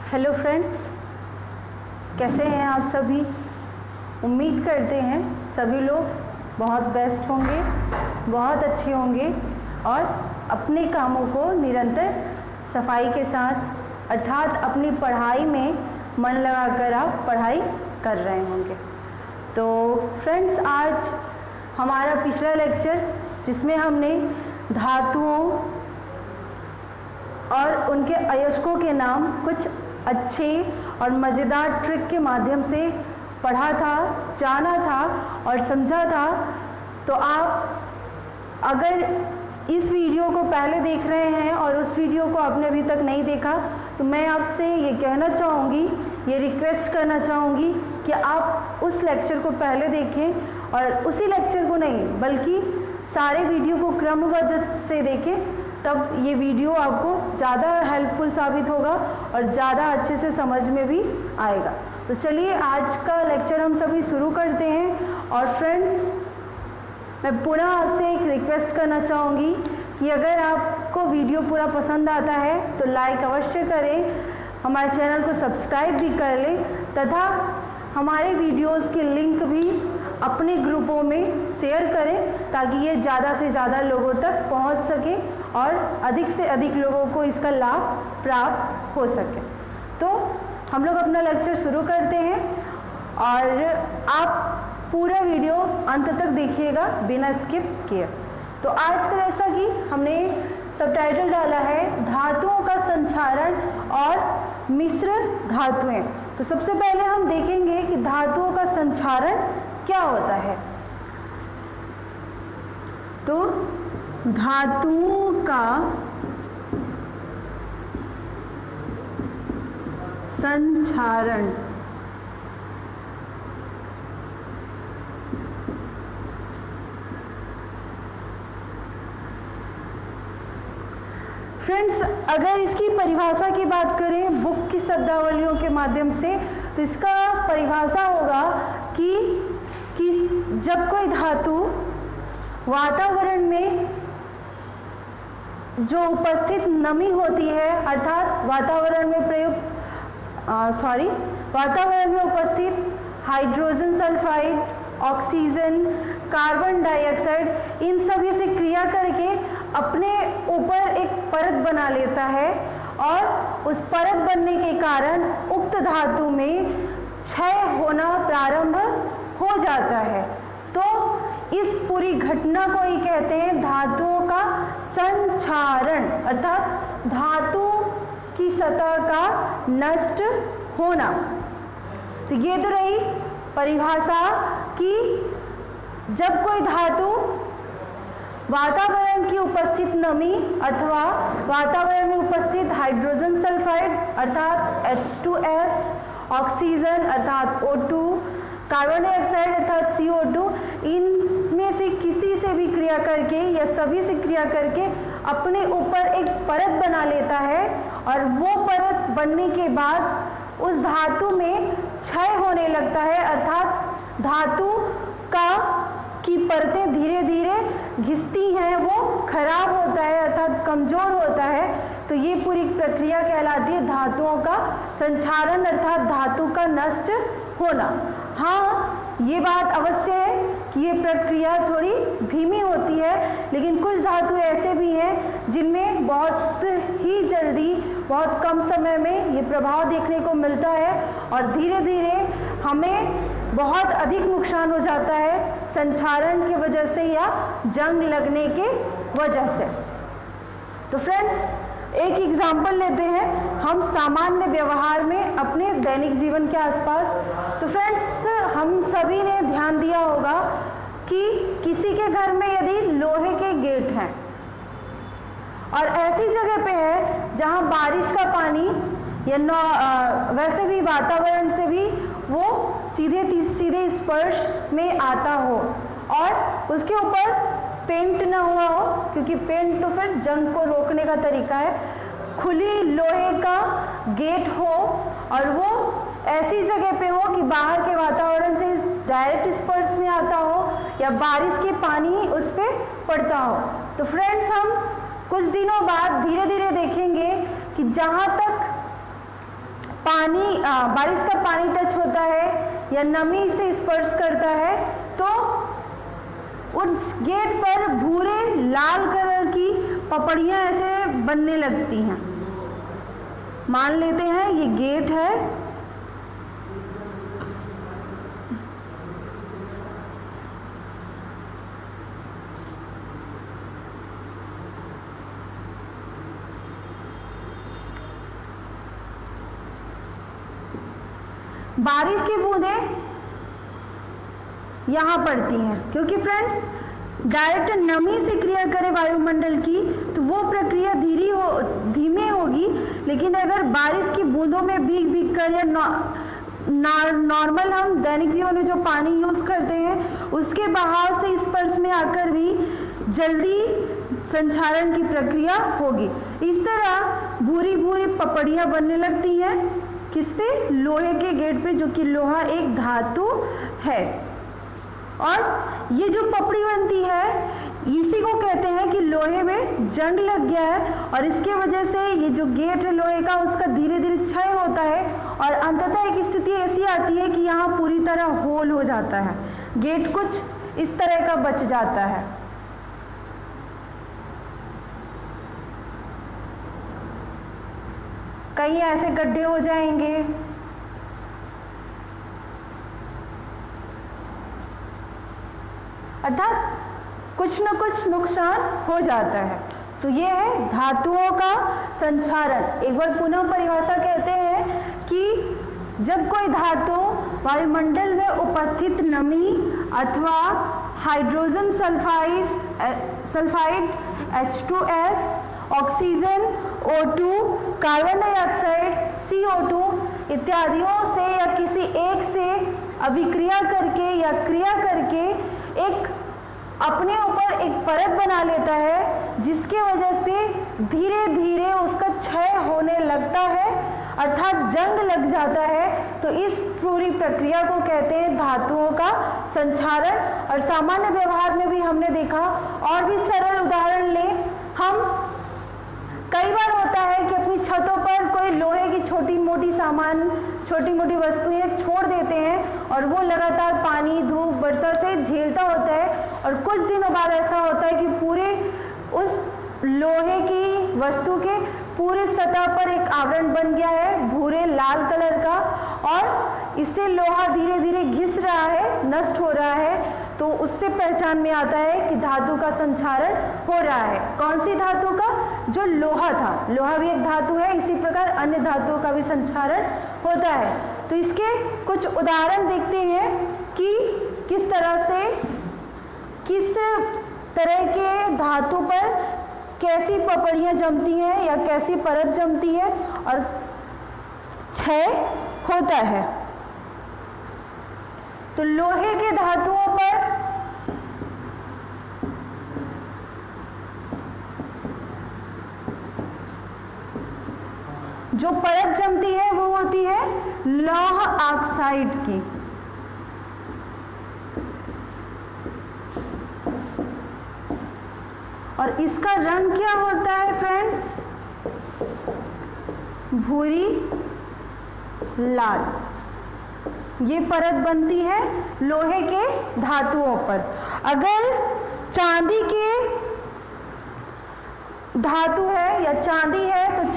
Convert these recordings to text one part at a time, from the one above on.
Hello friends, कैसे हैं आप सभी। उम्मीद करते हैं सभी लोग बहुत बेस्ट होंगे, बहुत अच्छे होंगे और अपने कामों को निरंतर सफाई के साथ अर्थात अपनी पढ़ाई में मन लगाकर आप पढ़ाई कर रहे होंगे। तो फ्रेंड्स, आज हमारा पिछला लेक्चर जिसमें हमने धातुओं और उनके अयस्कों के नाम कुछ अच्छे और मज़ेदार ट्रिक के माध्यम से पढ़ा था, जाना था और समझा था। तो आप अगर इस वीडियो को पहले देख रहे हैं और उस वीडियो को आपने अभी तक नहीं देखा, तो मैं आपसे ये कहना चाहूँगी, ये रिक्वेस्ट करना चाहूँगी कि आप उस लेक्चर को पहले देखें और उसी लेक्चर को नहीं बल्कि सारे वीडियो को क्रमबद्ध से देखें, तब ये वीडियो आपको ज़्यादा हेल्पफुल साबित होगा और ज़्यादा अच्छे से समझ में भी आएगा। तो चलिए आज का लेक्चर हम सभी शुरू करते हैं। और फ्रेंड्स, मैं पुनः आपसे एक रिक्वेस्ट करना चाहूँगी कि अगर आपको वीडियो पूरा पसंद आता है तो लाइक अवश्य करें, हमारे चैनल को सब्सक्राइब भी कर लें तथा हमारे वीडियोस की लिंक भी अपने ग्रुपों में शेयर करें ताकि ये ज़्यादा से ज़्यादा लोगों तक पहुंच सके और अधिक से अधिक लोगों को इसका लाभ प्राप्त हो सके। तो हम लोग अपना लेक्चर शुरू करते हैं और आप पूरा वीडियो अंत तक देखिएगा बिना स्किप किए। तो आज का जैसा कि हमने सबटाइटल डाला है धातुओं का संचारण और मिश्र धातुएं, तो सबसे पहले हम देखेंगे कि धातुओं का संचारण क्या होता है। तो धातुओं का संचारण फ्रेंड्स, अगर इसकी परिभाषा की बात करें बुक की शब्दावलियों के माध्यम से, तो इसका परिभाषा होगा कि जब कोई धातु वातावरण में जो उपस्थित नमी होती है अर्थात वातावरण में उपस्थित hydrogen sulphide, oxygen, carbon dioxide, इन सभी से क्रिया करके अपने ऊपर एक परत बना लेता है और उस परत बनने के कारण उक्त धातु में क्षय होना प्रारंभ हो जाता है। तो इस पूरी घटना को ही कहते हैं धातुओं का संचारण अर्थात धातु की सतह का नष्ट होना। तो ये तो रही परिभाषा कि जब कोई धातु वातावरण की उपस्थित नमी अथवा वातावरण में उपस्थित हाइड्रोजन सल्फाइड अर्थात H2S, ऑक्सीजन अर्थात O2, कार्बन डाइऑक्साइड अर्थात CO2, इनमें से किसी से भी क्रिया करके या सभी से क्रिया करके अपने ऊपर एक परत बना लेता है और वो परत बनने के बाद उस धातु में क्षय होने लगता है अर्थात धातु की परतें धीरे धीरे घिसती हैं, वो खराब होता है अर्थात कमजोर होता है। तो ये पूरी प्रक्रिया कहलाती है धातुओं का संचारण अर्थात धातु का नष्ट होना। हाँ, ये बात अवश्य है कि ये प्रक्रिया थोड़ी धीमी होती है, लेकिन कुछ धातु ऐसे भी हैं जिनमें बहुत ही जल्दी बहुत कम समय में ये प्रभाव देखने को मिलता है और धीरे धीरे हमें बहुत अधिक नुकसान हो जाता है संचारण की वजह से या जंग लगने के वजह से। तो फ्रेंड्स, एक एग्जाम्पल लेते हैं हम सामान्य व्यवहार में अपने दैनिक जीवन के आसपास। तो फ्रेंड्स, हम सभी ने ध्यान दिया होगा कि किसी के घर में यदि लोहे के गेट हैं और ऐसी जगह पे है जहां बारिश का पानी या वैसे भी वातावरण से भी वो सीधे स्पर्श में आता हो और उसके ऊपर पेंट ना हुआ हो, क्योंकि पेंट तो फिर जंग को रोकने का तरीका है, खुली लोहे का गेट हो और वो ऐसी जगह पे हो कि बाहर के वातावरण से डायरेक्ट स्पर्श में आता हो या बारिश के पानी उस पर पड़ता हो। तो फ्रेंड्स, हम कुछ दिनों बाद धीरे धीरे देखेंगे कि जहाँ तक पानी बारिश का पानी टच होता है या नमी से स्पर्श करता है तो उस गेट पर भूरे लाल कलर की पपड़ियाँ ऐसे बनने लगती हैं। मान लेते हैं ये गेट है, बारिश की बूंदें यहाँ पड़ती हैं क्योंकि फ्रेंड्स डायरेक्ट नमी से क्रिया करे वायुमंडल की तो वो प्रक्रिया धीमी होगी, लेकिन अगर बारिश की बूंदों में भीग कर या नॉर्मल हम दैनिक जीवन में जो पानी यूज करते हैं उसके बहाव से स्पर्श में आकर भी जल्दी संचारण की प्रक्रिया होगी। इस तरह भूरी भूरी पपड़ियाँ बनने लगती हैं किस पे? लोहे के गेट पे, जो कि लोहा एक धातु है। और ये जो पपड़ी बनती है इसी को कहते हैं कि लोहे में जंग लग गया है और इसके वजह से ये जो गेट है लोहे का उसका धीरे धीरे क्षय होता है और अंततः एक स्थिति ऐसी आती है कि यहाँ पूरी तरह होल हो जाता है, गेट कुछ इस तरह का बच जाता है। कहीं ऐसे गड्ढे हो जाएंगे, अर्थात कुछ न कुछ नुकसान हो जाता है। तो ये है धातुओं का संचारण। एक बार पुनः परिभाषा कहते हैं कि जब कोई धातु वायुमंडल में उपस्थित नमी अथवा hydrogen sulphide H2S, oxygen O2, carbon dioxide CO2 इत्यादियों से या किसी एक से अभिक्रिया करके या क्रिया करके एक अपने ऊपर एक परत बना लेता है जिसके वजह से धीरे धीरे उसका क्षय होने लगता है, अर्थात जंग लग जाता है। तो इस पूरी प्रक्रिया को कहते हैं धातुओं का संचारण। और सामान्य व्यवहार में भी हमने देखा, और भी सरल उदाहरण लें हम, कई बार होता है कि अपनी छतों पर कोई लोहे की छोटी मोटी सामान, छोटी मोटी वस्तुएं छोड़ देते हैं और वो लगातार पानी, धूप, वर्षा से झेलता होता है और कुछ दिनों बाद ऐसा होता है कि पूरे उस लोहे की वस्तु के पूरे सतह पर एक आवरण बन गया है भूरे लाल कलर का और इससे लोहा धीरे धीरे घिस रहा है, नष्ट हो रहा है। तो उससे पहचान में आता है कि धातु का संचारण हो रहा है। कौन सी धातु का? जो लोहा था। लोहा भी एक धातु है, इसी प्रकार अन्य धातुओं का भी संचारण होता है। तो इसके कुछ उदाहरण देखते हैं कि किस तरह के धातु पर कैसी पपड़ियाँ जमती हैं या कैसी परत जमती है और क्षय होता है। तो लोहे के धातुओं पर जो परत जमती है वो होती है लौह ऑक्साइड की। और इसका रंग क्या होता है फ्रेंड्स? भूरी लाल। ये परत बनती है लोहे के धातुओं पर। अगर चांदी के धातु है या चांदी है तो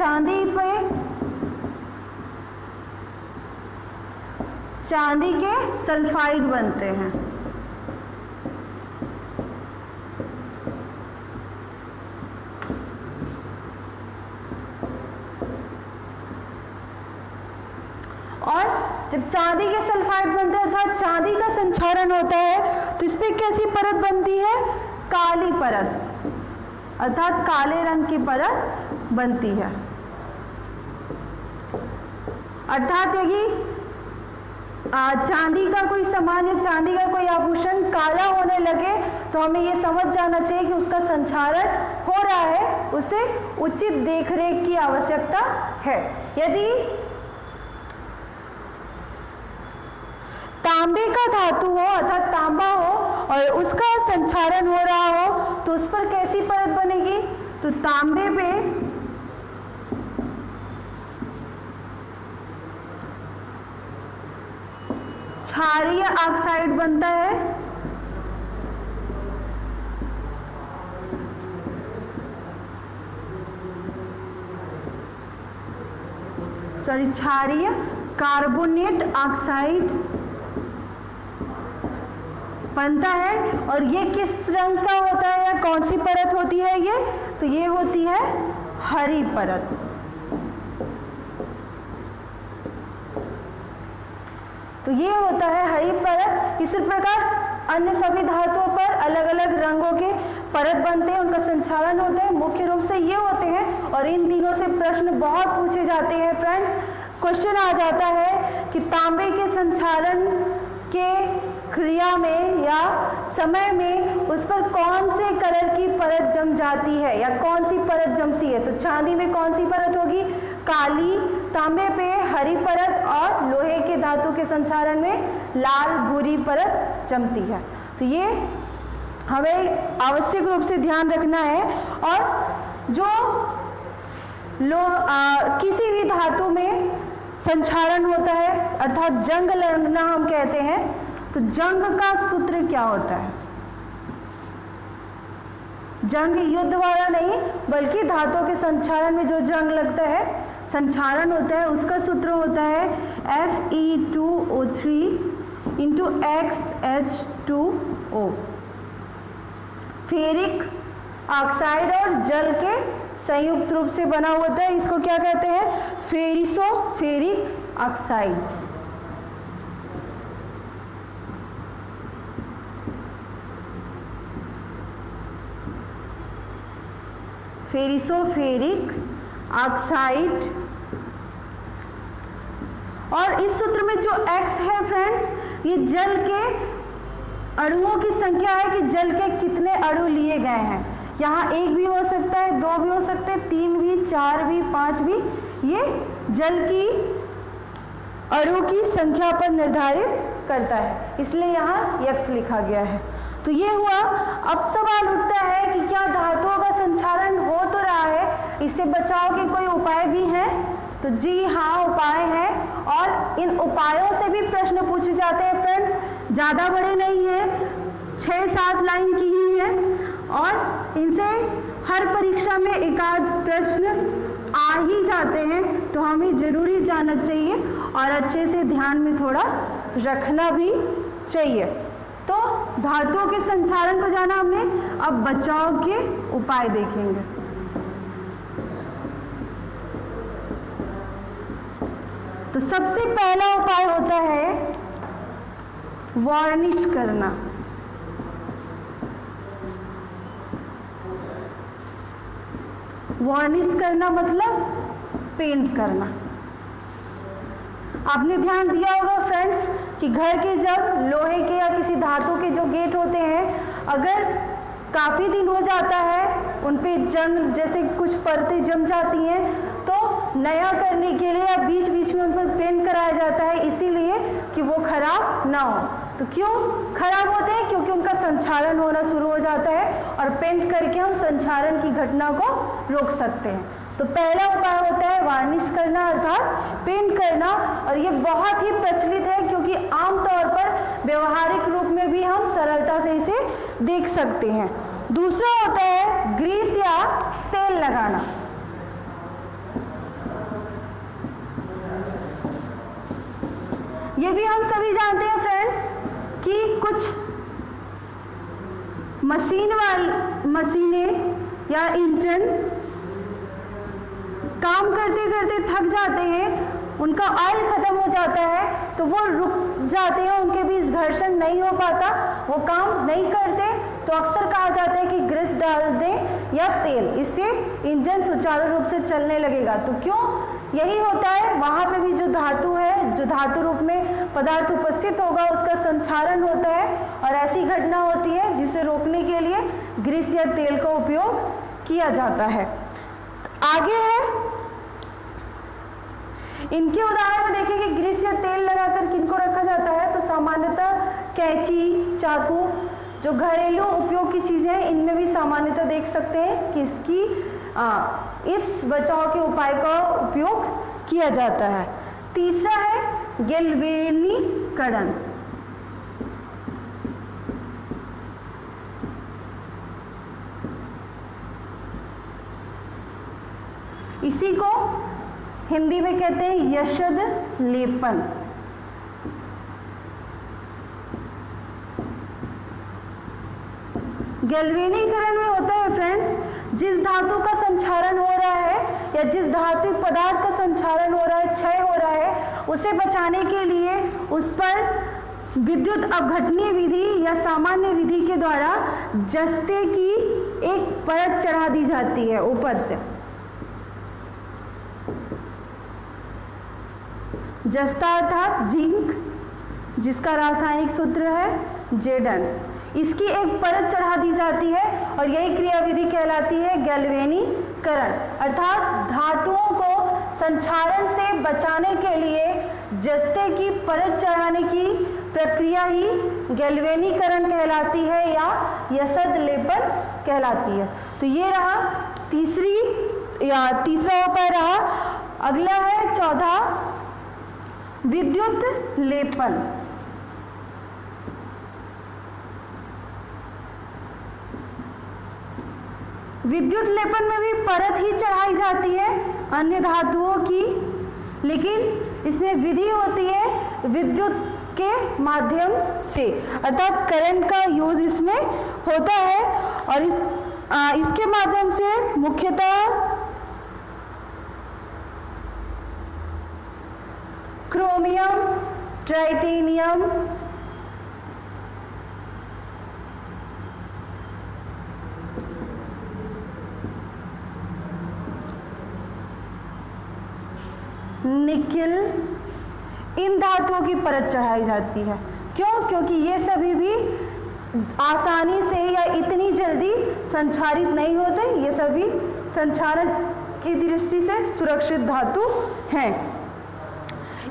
चांदी के सल्फाइड बनते हैं। और जब चांदी के सल्फाइड बनते हैं अर्थात चांदी का संक्षारण होता है तो इस पे कैसी परत बनती है? काली परत, अर्थात काले रंग की परत बनती है। अर्थात यदि चांदी का कोई सामान या चांदी का कोई आभूषण काला होने लगे तो हमें ये समझ जाना चाहिए कि उसका संचारण हो रहा है, उसे उचित देखरेख की आवश्यकता है। यदि तांबे का धातु हो अर्थात तांबा हो और उसका संचारण हो रहा हो तो उस पर कैसी परत बनेगी? तो तांबे पे क्षारीय ऑक्साइड बनता है, क्षारीय कार्बोनेट ऑक्साइड बनता है। और ये किस रंग का होता है या कौन सी परत होती है ये? तो ये होती है हरी परत। तो ये होता है हरी परत। इसी प्रकार अन्य सभी धातुओं पर अलग अलग रंगों के परत बनते हैं, उनका संचालन होता है। मुख्य रूप से ये होते हैं और इन तीनों से प्रश्न बहुत पूछे जाते हैं फ्रेंड्स। क्वेश्चन आ जाता है कि तांबे के संचालन के क्रिया में या समय में उस पर कौन से कलर की परत जम जाती है या कौन सी परत जमती है। तो चांदी में कौन सी परत होगी? काली, तांबे पे हरी परत और लोहे के धातु के संचालन में लाल भूरी परत जमती है। तो ये हमें आवश्यक रूप से ध्यान रखना है। और जो किसी भी धातु में संचालन होता है अर्थात जंग लगना हम कहते हैं, तो जंग का सूत्र क्या होता है? जंग युद्ध वाला नहीं, बल्कि धातुओं के संचालन में जो जंग लगता है, संचालन होता है, उसका सूत्र होता है Fe2O3 × XH2O। फेरिक ऑक्साइड और जल के संयुक्त रूप से बना होता है, इसको क्या कहते हैं? Ferric oxide. Ferric oxide. और इस सूत्र में जो X है फ्रेंड्स, ये जल के अणुओं की संख्या है कि जल के कितने अणु लिए गए हैं। यहाँ 1 भी हो सकता है, 2 भी हो सकते हैं, 3 भी, 4 भी, 5 भी। ये जल की अणु की संख्या पर निर्धारित करता है, इसलिए यहाँ X लिखा गया है। तो ये हुआ। अब सवाल उठता है कि क्या धातुओं का संचालन हो तो रहा है, इससे बचाव के कोई उपाय भी हैं? तो जी हाँ, उपाय हैं। और इन उपायों से भी प्रश्न पूछे जाते हैं फ्रेंड्स। ज़्यादा बड़े नहीं हैं, 6-7 लाइन की ही है और इनसे हर परीक्षा में एकाध प्रश्न आ ही जाते हैं, तो हमें जरूरी जानना चाहिए और अच्छे से ध्यान में थोड़ा रखना भी चाहिए। तो धातुओं के संचालन को जाना हमने, अब बचाव के उपाय देखेंगे। तो सबसे पहला उपाय होता है वार्निश करना। वार्निश करना मतलब पेंट करना। आपने ध्यान दिया होगा फ्रेंड्स कि घर के जब लोहे के या किसी धातु के जो गेट होते हैं, अगर काफ़ी दिन हो जाता है, उन पे जंग जैसे कुछ परतें जम जाती हैं, तो नया करने के लिए या बीच बीच में उन पर पेंट कराया जाता है, इसीलिए कि वो खराब ना हो। तो क्यों खराब होते हैं? क्योंकि उनका संचालन होना शुरू हो जाता है और पेंट करके हम संचालन की घटना को रोक सकते हैं। तो पहला उपाय होता है वार्निश करना अर्थात पेंट करना, और ये बहुत ही प्रचलित है क्योंकि आमतौर पर व्यवहारिक रूप में भी हम सरलता से इसे देख सकते हैं। दूसरा होता है ग्रीस या तेल लगाना। ये भी हम सभी जानते हैं फ्रेंड्स कि कुछ मशीनें या इंजन काम करते करते थक जाते हैं, उनका ऑयल खत्म हो जाता है, तो वो रुक जाते हैं, उनके बीच घर्षण नहीं हो पाता, वो काम नहीं करते, तो अक्सर कहा जाता है कि ग्रीस डाल दें या तेल, इससे इंजन सुचारू रूप से चलने लगेगा। तो क्यों यही होता है, वहाँ पे भी जो धातु है, जो धातु रूप में पदार्थ उपस्थित होगा, उसका संचालन होता है और ऐसी घटना होती है जिसे रोकने के लिए ग्रीस या तेल का उपयोग किया जाता है। आगे है इनके उदाहरण में देखें कि ग्रीस या तेल लगाकर किनको रखा जाता है, तो सामान्यतः कैंची, चाकू, जो घरेलू उपयोग की चीजें हैं, इनमें भी सामान्यतः देख सकते हैं कि इसकी इस बचाव के उपाय का उपयोग किया जाता है। तीसरा है गैल्वेनीकरण। इसी को हिंदी में कहते हैं यशद लेपन। गैल्वेनीकरण में होता है फ्रेंड्स, जिस धातु का संक्षारण हो रहा है या जिस धातु पदार्थ का संक्षारण हो रहा है, क्षय हो रहा है, उसे बचाने के लिए उस पर विद्युत अपघटनीय विधि या सामान्य विधि के द्वारा जस्ते की एक परत चढ़ा दी जाती है ऊपर से। जस्ता अर्थात जिंक, जिसका रासायनिक सूत्र है Zn, इसकी एक परत चढ़ा दी जाती है और यही क्रियाविधि कहलाती है गैल्वेनीकरण। अर्थात धातुओं को संक्षारण से बचाने के लिए जस्ते की परत चढ़ाने की प्रक्रिया ही गैल्वेनीकरण कहलाती है या यशद लेपन कहलाती है। तो ये रहा तीसरा उपाय रहा। अगला है चौथा, विद्युत लेपन। विद्युत लेपन में भी परत ही चढ़ाई जाती है अन्य धातुओं की, लेकिन इसमें विधि होती है विद्युत के माध्यम से, अर्थात करंट का यूज इसमें होता है और इसके माध्यम से मुख्यतः क्रोमियम, टाइटेनियम, निकिल, इन धातुओं की परत चढ़ाई जाती है। क्यों? क्योंकि ये सभी भी आसानी से या इतनी जल्दी संक्षारित नहीं होते, ये सभी संक्षारण की दृष्टि से सुरक्षित धातु हैं।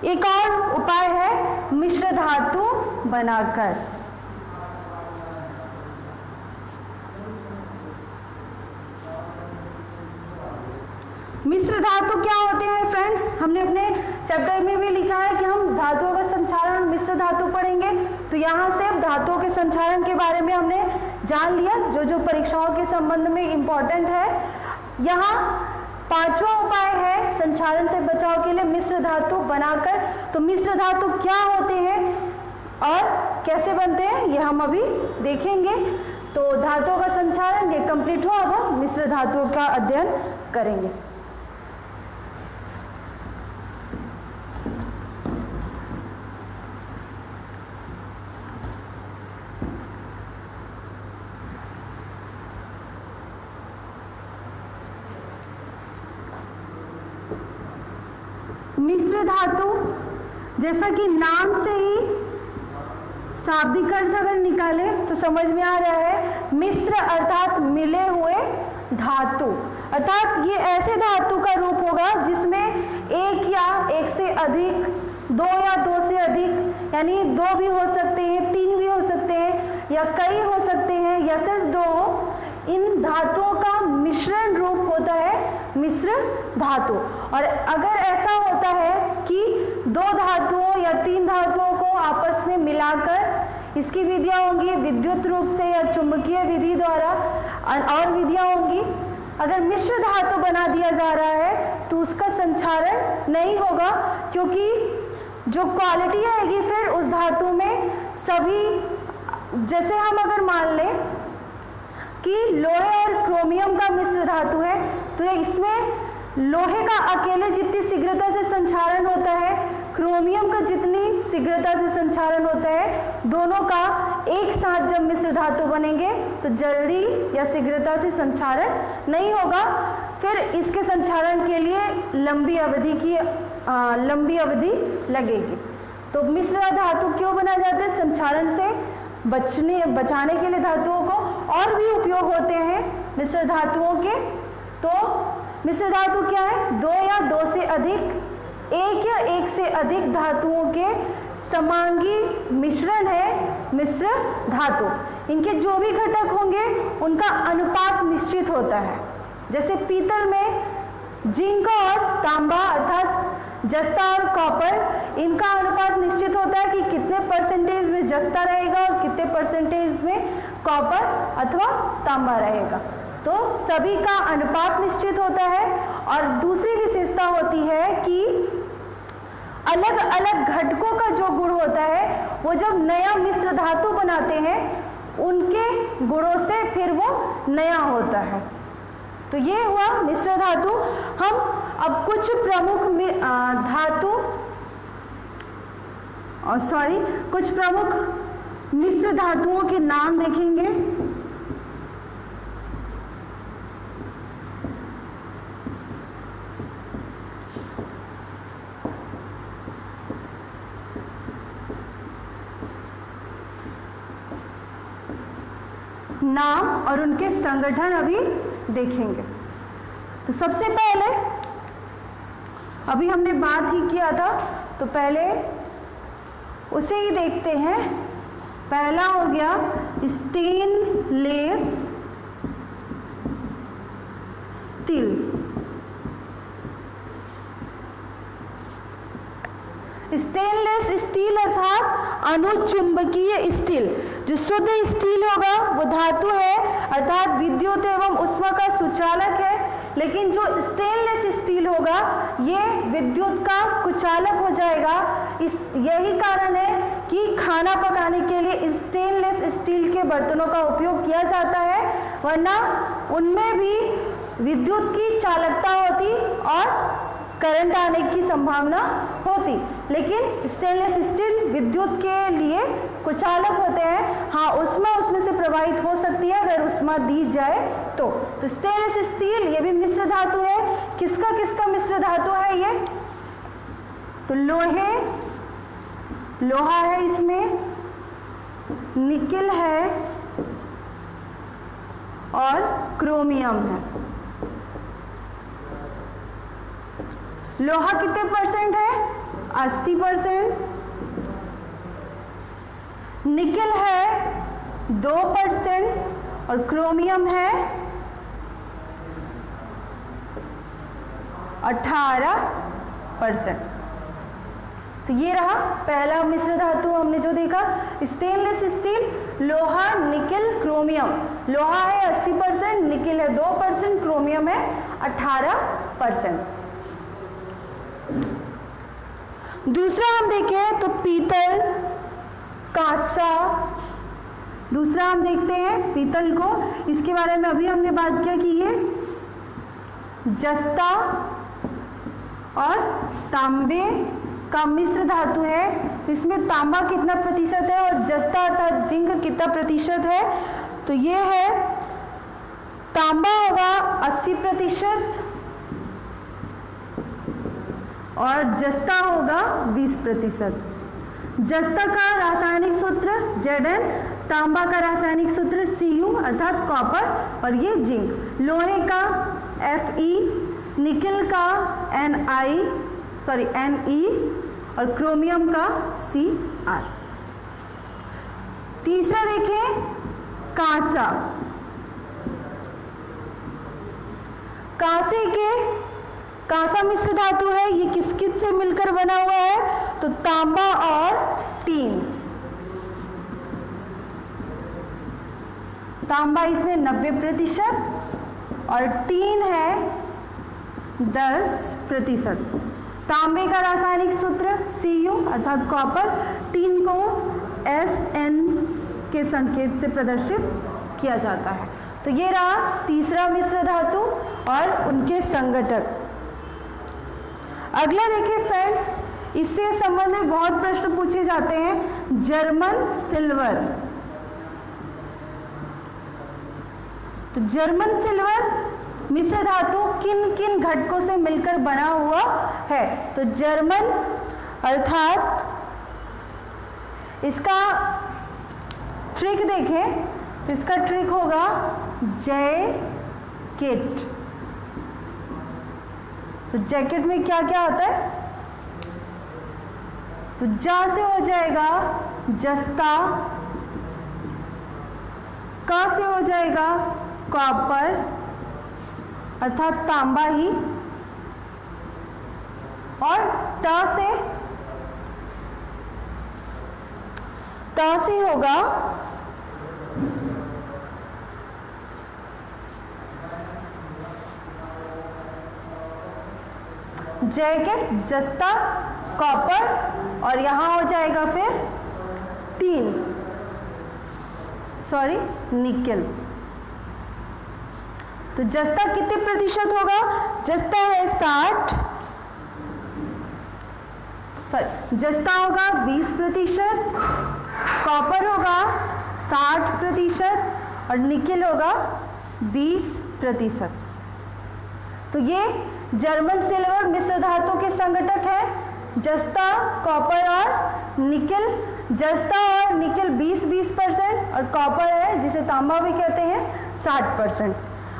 एक और उपाय है मिश्र धातु बनाकर। मिश्र धातु क्या होते हैं फ्रेंड्स? हमने अपने चैप्टर में भी लिखा है कि हम धातुओं का संक्षारण मिश्र धातु पढ़ेंगे, तो यहाँ से अब धातुओं के संक्षारण के बारे में हमने जान लिया जो जो परीक्षाओं के संबंध में इम्पोर्टेंट है। यहाँ पांचवा उपाय है संक्षारण से बचाव के लिए मिश्र धातु बनाकर। तो मिश्र धातु क्या होते हैं और कैसे बनते हैं ये हम अभी देखेंगे। तो धातुओं का संक्षारण ये कंप्लीट हुआ, अब हम मिश्र धातुओं का अध्ययन करेंगे। मिश्र धातु, जैसा कि नाम से ही शाब्दिक अर्थ अगर निकाले तो समझ में आ रहा है, मिश्र अर्थात मिले हुए धातु, अर्थात ये ऐसे धातु का रूप होगा जिसमें एक या एक से अधिक, दो या दो से अधिक, यानी दो भी हो सकते हैं, तीन भी हो सकते हैं या कई हो सकते हैं या सिर्फ दो, इन धातुओं का मिश्रण रूप होता है मिश्र धातु। और अगर ऐसा होता है कि दो धातुओं या तीन धातुओं को आपस में मिलाकर, इसकी विधियां होंगी विद्युत रूप से या चुंबकीय विधि द्वारा, और विधियां होंगी। अगर मिश्र धातु बना दिया जा रहा है तो उसका संक्षारण नहीं होगा, क्योंकि जो क्वालिटी आएगी फिर उस धातु में सभी, जैसे हम अगर मान लें कि लोहे और क्रोमियम का मिश्र धातु है, तो इसमें लोहे का अकेले जितनी शीघ्रता से संक्षारण होता है, क्रोमियम का जितनी शीघ्रता से संक्षारण होता है, दोनों का एक साथ जब मिश्र धातु बनेंगे तो जल्दी या शीघ्रता से संक्षारण नहीं होगा। फिर इसके संक्षारण के लिए लंबी अवधि लगेगी। तो मिश्र धातु क्यों बना जाते हैं? संक्षारण से बचाने के लिए धातुओं को। और भी उपयोग होते हैं मिश्र धातुओं के। तो मिश्र धातु क्या है? दो या दो से अधिक, एक या एक से अधिक धातुओं के समांगी मिश्रण है मिश्र धातु। इनके जो भी घटक होंगे उनका अनुपात निश्चित होता है। जैसे पीतल में जिंक और तांबा अर्थात जस्ता और कॉपर, इनका अनुपात निश्चित होता है कि कितने परसेंटेज में जस्ता रहेगा और कितने परसेंटेज में कॉपर अथवा तांबा रहेगा। तो सभी का अनुपात निश्चित होता है। और दूसरी विशेषता होती है कि अलग अलग घटकों का जो गुण होता है वो जब नया मिश्र धातु बनाते हैं उनके गुणों से फिर वो नया होता है। तो ये हुआ मिश्र धातु। हम अब कुछ प्रमुख कुछ प्रमुख मिश्र धातुओं के नाम देखेंगे। नाम और उनके संगठन अभी देखेंगे। तो सबसे पहले अभी हमने बात ही किया था तो पहले उसे ही देखते हैं। पहला हो गया स्टेनलेस स्टील। स्टेनलेस स्टील अर्थात अनुचुंबकीय स्टील। जो शुद्ध स्टील होगा वो धातु है अर्थात विद्युत एवं ऊष्मा का सुचालक है, लेकिन जो स्टेनलेस स्टील होगा ये विद्युत का कुचालक हो जाएगा। यही कारण है कि खाना पकाने के लिए स्टेनलेस स्टील के बर्तनों का उपयोग किया जाता है, वरना उनमें भी विद्युत की चालकता होती और करंट आने की संभावना होती, लेकिन स्टेनलेस स्टील विद्युत के लिए कुचालक होते हैं। हाँ, ऊष्मा उसमें से प्रवाहित हो सकती है अगर ऊष्मा दी जाए तो स्टेनलेस स्टील ये भी मिश्र धातु है। किसका किसका मिश्र धातु है ये? तो लोहा है, इसमें निकिल है और क्रोमियम है। लोहा कितने परसेंट है? 80%। निकिल है 2% और क्रोमियम है 18%। तो ये रहा पहला मिश्र धातु हमने जो देखा, स्टेनलेस स्टील, लोहा, निकिल, क्रोमियम। लोहा है 80%, निकिल है 2%, क्रोमियम है 18%। दूसरा हम देखें तो पीतल, कांसा। दूसरा हम देखते हैं पीतल को। इसके बारे में अभी हमने बात किया कि ये जस्ता और तांबे का मिश्र धातु है। इसमें तांबा कितना प्रतिशत है और जस्ता अर्थात जिंक कितना प्रतिशत है? तो ये है तांबा होगा 80% और जस्ता होगा 20%। जस्ता का रासायनिक सूत्र Zn, तांबा का रासायनिक सूत्र Cu अर्थात कॉपर और ये जिंक। लोहे का Fe, निकिल का Ne और क्रोमियम का Cr। तीसरा देखें कांसा। कांसा मिश्र धातु है। ये किस किस से मिलकर बना हुआ है? तो तांबा और टीन। तांबा इसमें 90% और टीन है 10%। तांबे का रासायनिक सूत्र Cu अर्थात कॉपर, टीन को Sn के संकेत से प्रदर्शित किया जाता है। तो ये रहा तीसरा मिश्र धातु और उनके संघटक। अगला देखिए फ्रेंड्स, इससे संबंध में बहुत प्रश्न पूछे जाते हैं। German silver. तो जर्मन सिल्वर मिश्र धातु किन किन घटकों से मिलकर बना हुआ है? तो जर्मन अर्थात इसका ट्रिक देखें तो इसका ट्रिक होगा जैकेट। तो जैकेट में क्या क्या आता है? तो जा से हो जाएगा जस्ता, का से हो जाएगा कॉपर अर्थात तांबा ही, और टा से होगा जैकेट जस्ता कॉपर और यहाँ हो जाएगा फिर टीन, सॉरी निकेल। तो जस्ता कितने प्रतिशत होगा? जस्ता है 60, सॉरी जस्ता होगा 20%, कॉपर होगा 60% और निकेल होगा 20%। तो ये जर्मन सिल्वर मिश्र धातु के संगठक है, जस्ता, कॉपर और निकेल। जस्ता और निकेल 20% और कॉपर है जिसे तांबा भी कहते हैं 60%।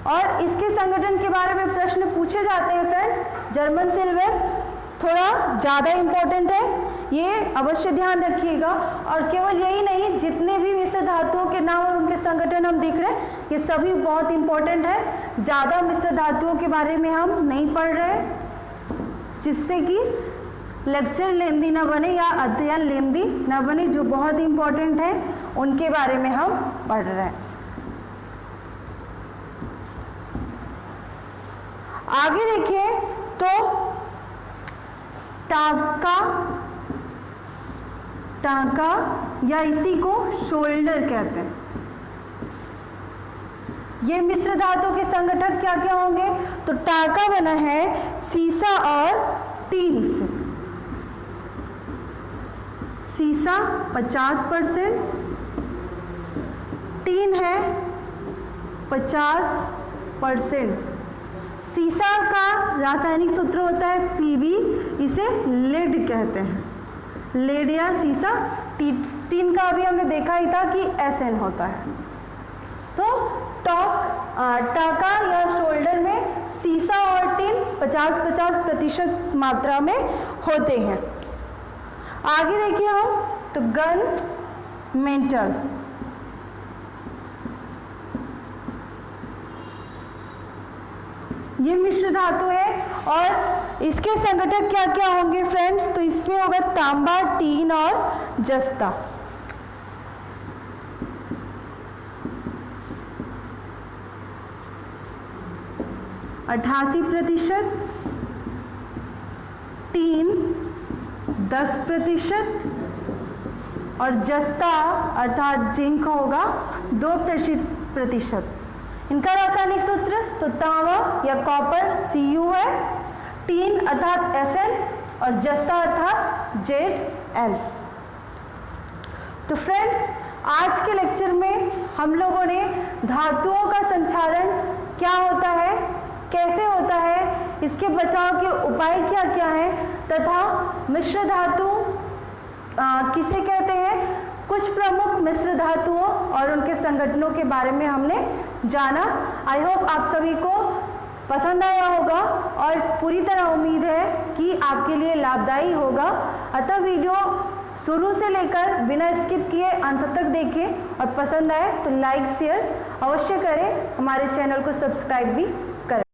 और इसके संगठन के बारे में प्रश्न पूछे जाते हैं फ्रेंड्स। जर्मन सिल्वर थोड़ा ज़्यादा इम्पोर्टेंट है, ये अवश्य ध्यान रखिएगा। और केवल यही नहीं, जितने भी मिश्र धातुओं के नाम और उनके संगठन हम देख रहे हैं ये सभी बहुत इम्पोर्टेंट है। ज़्यादा मिश्र धातुओं के बारे में हम नहीं पढ़ रहे, जिससे कि लेक्चर लेंदी ना बने या अध्ययन लेंदी ना बने। जो बहुत इम्पोर्टेंट है उनके बारे में हम पढ़ रहे हैं। आगे देखिए तो टांका या इसी को शोल्डर कहते हैं। ये मिश्र धातु के संगठक क्या क्या होंगे? तो टांका बना है सीसा और टीन से। सीसा 50%, टीन है 50%। सीसा का रासायनिक सूत्र होता है Pb, इसे लेड कहते हैं, लेड या सीसा। टीन का अभी हमने देखा ही था कि Sn होता है। तो टाका या शोल्डर में सीसा और टीन 50-50% मात्रा में होते हैं। आगे देखिए हम तो गन मेटल, ये मिश्र धातु है और इसके संगठक क्या क्या होंगे फ्रेंड्स? तो इसमें होगा तांबा, टीन और जस्ता। %88, टीन 10% और जस्ता अर्थात जिंक होगा 2%। इनका रासायनिक सूत्र तो तांबा या कॉपर Cu है, टीन अर्थात Sn और जस्ता अर्थात Zn। तो फ्रेंड्स आज के लेक्चर में हम लोगों ने धातुओं का संचारण क्या होता है, कैसे होता है, इसके बचाव के उपाय क्या क्या हैं तथा मिश्र धातु किसे कहते हैं, कुछ प्रमुख मिश्र धातुओं और उनके संगठनों के बारे में हमने जाना। आई होप आप सभी को पसंद आया होगा और पूरी तरह उम्मीद है कि आपके लिए लाभदायी होगा। अतः वीडियो शुरू से लेकर बिना स्किप किए अंत तक देखें और पसंद आए तो लाइक शेयर अवश्य करें, हमारे चैनल को सब्सक्राइब भी करें।